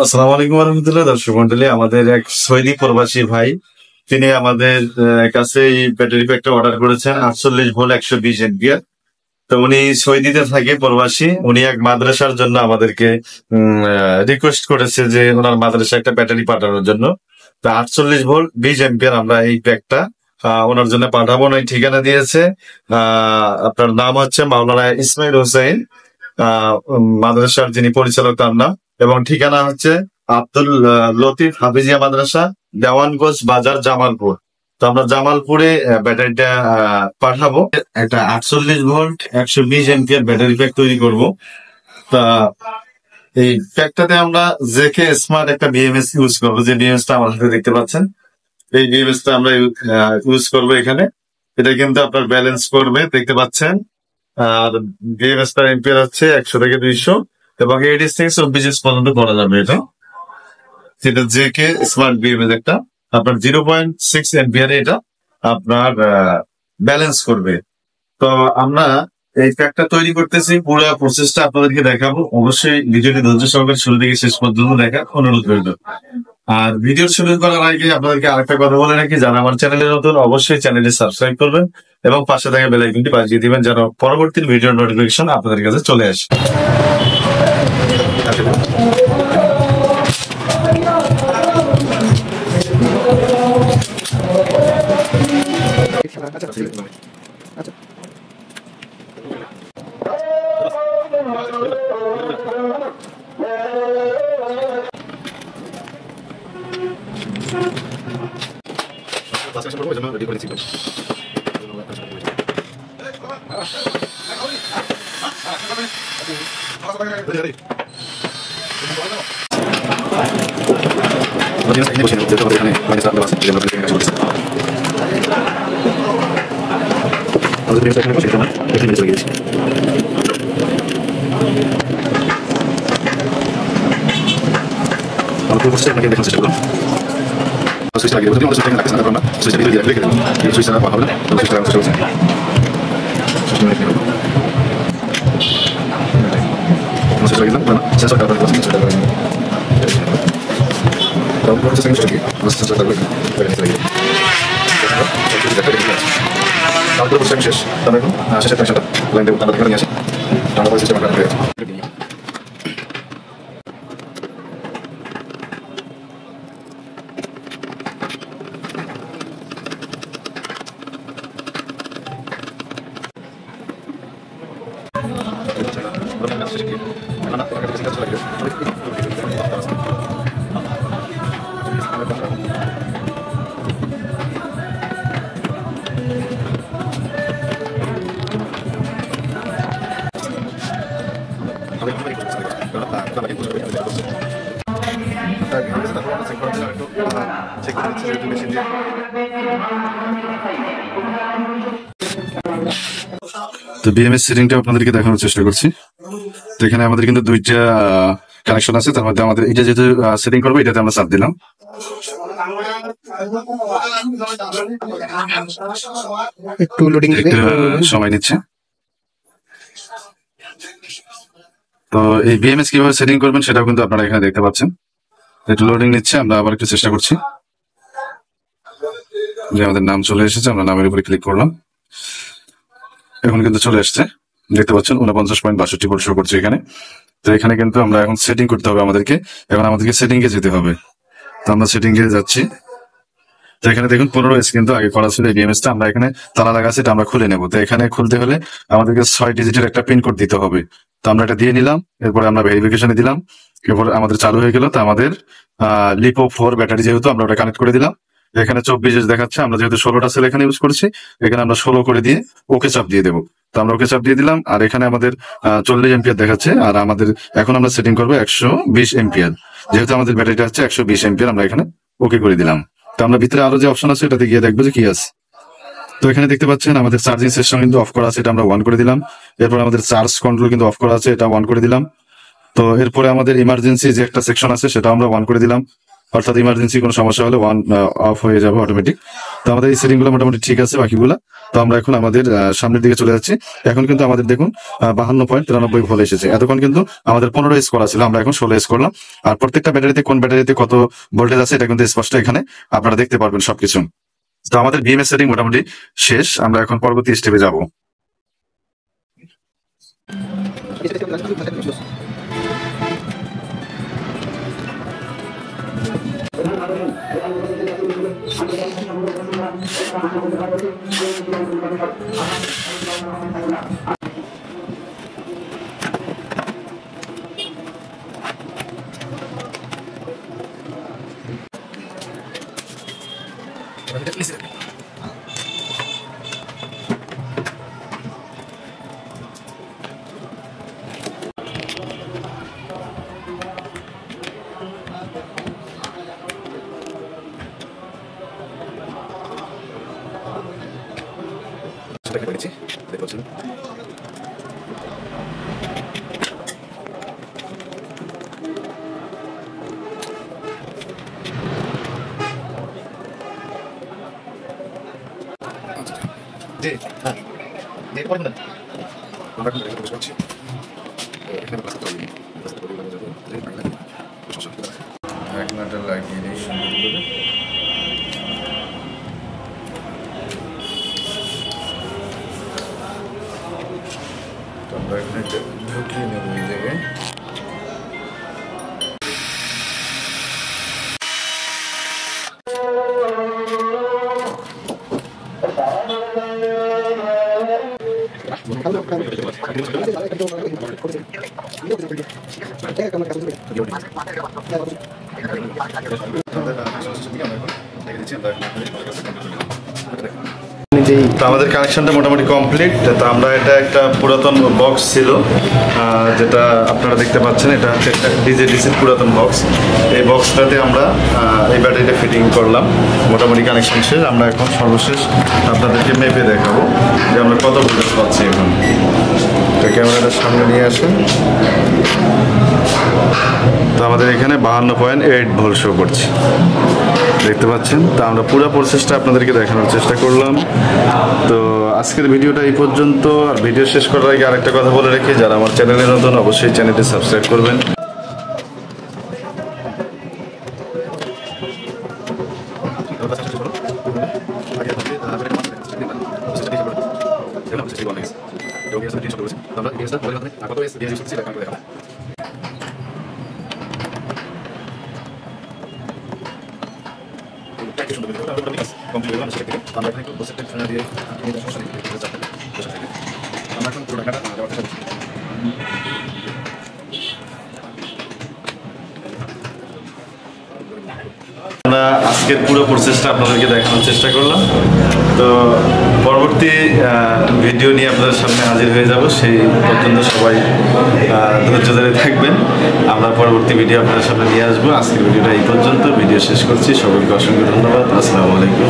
আসসালামু আলাইকুম রহমতুল্লাহ। দর্শক মন্ডলী, আমাদের এক সৌদি প্রবাসী ভাই তিনি আমাদের কাছে এই ব্যাটারি প্যাকটা অর্ডার করেছেন 48 ভোল্ট 120 এম্পিয়ার। তো উনি সৌদিতে থাকে প্রবাসী, উনি এক মাদ্রাসার জন্য আমাদেরকে রিকোয়েস্ট করেছে যে ওনার মাদ্রাসা একটা ব্যাটারি পাঠানোর জন্য। তো 48 ভোল্ট 20 এম্পিয়ার আমরা এই প্যাকটা ওনার জন্য পাঠাবো। ওনার ঠিকানা দিয়েছে, আপনার নাম হচ্ছে মাওলানা ইসমাইল হোসেন, মাদ্রাসার যিনি পরিচালক তার নাম, এবং ঠিকানা হচ্ছে আব্দুল লতিফ হাফিজিয়া মাদ্রাসা, দেওয়ানগঞ্জ বাজার, জামালপুর। তো আমরা জামালপুরে ব্যাটারিটা পাঠাবো। একটা 48 ভোল্ট 120 এম্পিয়ার ব্যাটারি প্যাক তৈরি করব। তা এই প্যাকটাতে আমরা জেকে স্মার্ট একটা বিএমএস ইউজ করবো, যে বিএমএস টা আমার হাতে দেখতে পাচ্ছেন। এই বিএমএস টা আমরা ইউজ করবো এখানে। এটা কিন্তু আপনার ব্যালেন্স করবে, দেখতে পাচ্ছেন। আর বিএমএস টার এম্পিয়ার হচ্ছে 100 থেকে 200, এবং 80 থেকে 24 পর্যন্ত করা যাবে এটা। যেটা জেকে স্মার্ট বিএমএস একটা আপনার 0.6 এম্পিয়ারে এটা আপনার ব্যালেন্স করবে। তো আমরা এই প্যাকটা তৈরি করতেছি, পুরো প্রসেসটা আপনাদেরকে দেখাবো। অবশ্যই ভিডিওটি ধৈর্য সহকারে শুরু থেকে শেষ পর্যন্ত দেখার অনুরোধ রইল। আর ভিডিও শুরু করার আগে আপনাদেরকে আরেকটা কথা বলে রাখি, যারা আমার চ্যানেলে নতুন অবশ্যই চ্যানেলটি সাবস্ক্রাইব করবেন এবং পাশে থাকা বেল আইকনটি বাজিয়ে দিবেন, যেন পরবর্তী ভিডিওর নোটিফিকেশন আপনাদের কাছে চলে আসে। শেষ শেষের কানেকশনটা লাইন দেবো, আমরা নিয়ে আসি। আমরা সিস্টেম তো বিএমএস সেটিংটা আপনাদেরকে দেখানোর চেষ্টা করছি। তো এখানে আমাদের কিন্তু দুইটা কানেকশন আছে, তার মধ্যে আমাদের এটা যেহেতু সেটিং করবো, এটাতে আমরা চাপ দিলাম। একটু লোডিং সময় নিচ্ছে। তো এই বিএমএস কিভাবে সেটিং করবেন সেটাও কিন্তু আপনারা এখানে দেখতে পাচ্ছেন। একটু লোডিং নিচ্ছে, আমরা আবার একটু চেষ্টা করছি। যে আমাদের নাম চলে এসেছে, আমরা নামের উপরে ক্লিক করলাম, এখন কিন্তু চলে আসছে, দেখতে পাচ্ছেন 49.62 ভোল্ট শো করছে এখানে। তো এখানে কিন্তু আমরা এখন সেটিং করতে হবে আমাদেরকে, এখন আমাদেরকে সেটিং এ যেতে হবে। তো আমরা সেটিং এ যাচ্ছি। তো এখানে দেখুন 15S কিন্তু আগে করা ছিল এই বিএমএস টা, আমরা এখানে তালা লাগা আছে, এটা আমরা খুলে নেবো। তো এখানে খুলতে হলে আমাদেরকে 6 ডিজিটের একটা পিন কোড দিতে হবে। তো আমরা এটা দিয়ে নিলাম, এরপরে আমরা ভেরিফিকেশনে দিলাম, এরপর আমাদের চালু হয়ে গেল। তো আমাদের লিপো 4 ব্যাটারি যেহেতু, আমরা ওটা কানেক্ট করে দিলাম। এখানে 24 দেখাচ্ছে, আমরা যেহেতু 16টা সেল এখানে ইউজ করছি, এখানে আমরা 16 করে দিয়ে ওকে চাপ দিয়ে দেবো। তো আমরা ওকে চাপ দিয়ে দিলাম, আর এখানে আমাদের 40 এম্পিয়ার দেখাচ্ছে, আর আমাদের এখন আমরা সেটিং করবো 120 এম্পিয়ার। যেহেতু আমাদের ব্যাটারিটা হচ্ছে 120 এম্পিয়ার, আমরা এখানে ওকে করে দিলাম। তো আমরা ভিতরে আরো যে অপশন আছে এটাতে গিয়ে দেখবো যে কি আছে। তো এখানে দেখতে পাচ্ছেন আমাদের চার্জিং সেকশন কিন্তু অফ করা আছে, এটা আমরা অন করে দিলাম। এরপর আমাদের চার্জ কন্ট্রোল কিন্তু অফ করা আছে, এটা অন করে দিলাম। তো এরপরে আমাদের ইমার্জেন্সি যে একটা সেকশন আছে সেটা আমরা অন করে দিলাম, অর্থাৎ ইমার্জেন্সি কোনো সমস্যা হলে অফ হয়ে যাবে অটোমেটিক। তো আমাদের এই সেটিং গুলো মোটামুটি ঠিক আছে বাকিগুলা। তো আমরা এখন আমাদের সামনের দিকে চলে যাচ্ছি। এখন কিন্তু আমাদের দেখুন 52.93 ভোল্ট এসেছে। এতক্ষণ কিন্তু আমাদের 15 করা ছিল, আমরা এখন 16 করলাম। আর প্রত্যেকটা ব্যাটারিতে কোন ব্যাটারিতে কত ভোল্টেজ আছে এটা কিন্তু স্পষ্ট এখানে আপনারা দেখতে পারবেন সবকিছু। তো আমাদের বিএমএস সেটিং মোটামুটি শেষ, আমরা এখন পরবর্তী স্টেপে যাব। আমরা এখানে ঢুকিয়ে নেব এই জায়গায়। তো আমাদের কানেকশনটা মোটামুটি কমপ্লিট। তো আমরা এটা একটা পুরাতন বক্স ছিল যেটা আপনারা দেখতে পাচ্ছেন, এটা হচ্ছে একটা ডিসির পুরাতন বক্স। এই বক্সটাতে আমরা এই ব্যাটারিটা ফিটিং করলাম, মোটামুটি কানেকশন শেষ। আমরা এখন সর্বশেষ আপনাদেরকে মেপে দেখাবো যে আমরা কত ভোল্টেজ পাচ্ছি এখন। তো ক্যামেরাটা সামনে নিয়ে আসেন। তো আমাদের এখানে 52.8 ভোল্ট শো করছে, দেখতে পাচ্ছেন। তো আমরা পুরো প্রসেসটা আপনাদেরকে দেখানোর চেষ্টা করলাম। তো আজকের ভিডিওটা এই পর্যন্ত। আর ভিডিও শেষ করার আগে আরেকটা কথা বলে রেখে, যারা আমার চ্যানেলে নতুন অবশ্যই চ্যানেলটি সাবস্ক্রাইব করবেন। আমরা আজকের পুরো প্রসেসটা আপনাদেরকে দেখানোর চেষ্টা করলাম। তো পরবর্তী ভিডিও নিয়ে আপনাদের সামনে হাজির হয়ে যাব। সেই পর্যন্ত সবাই ধৈর্য ধরে থাকবেন। আমরা পরবর্তী ভিডিও আপনাদের সামনে নিয়ে আসবো। আজকের ভিডিওটা এই পর্যন্ত। ভিডিও শেষ করছি। সকলকে অসংখ্য ধন্যবাদ। আসসালামু আলাইকুম।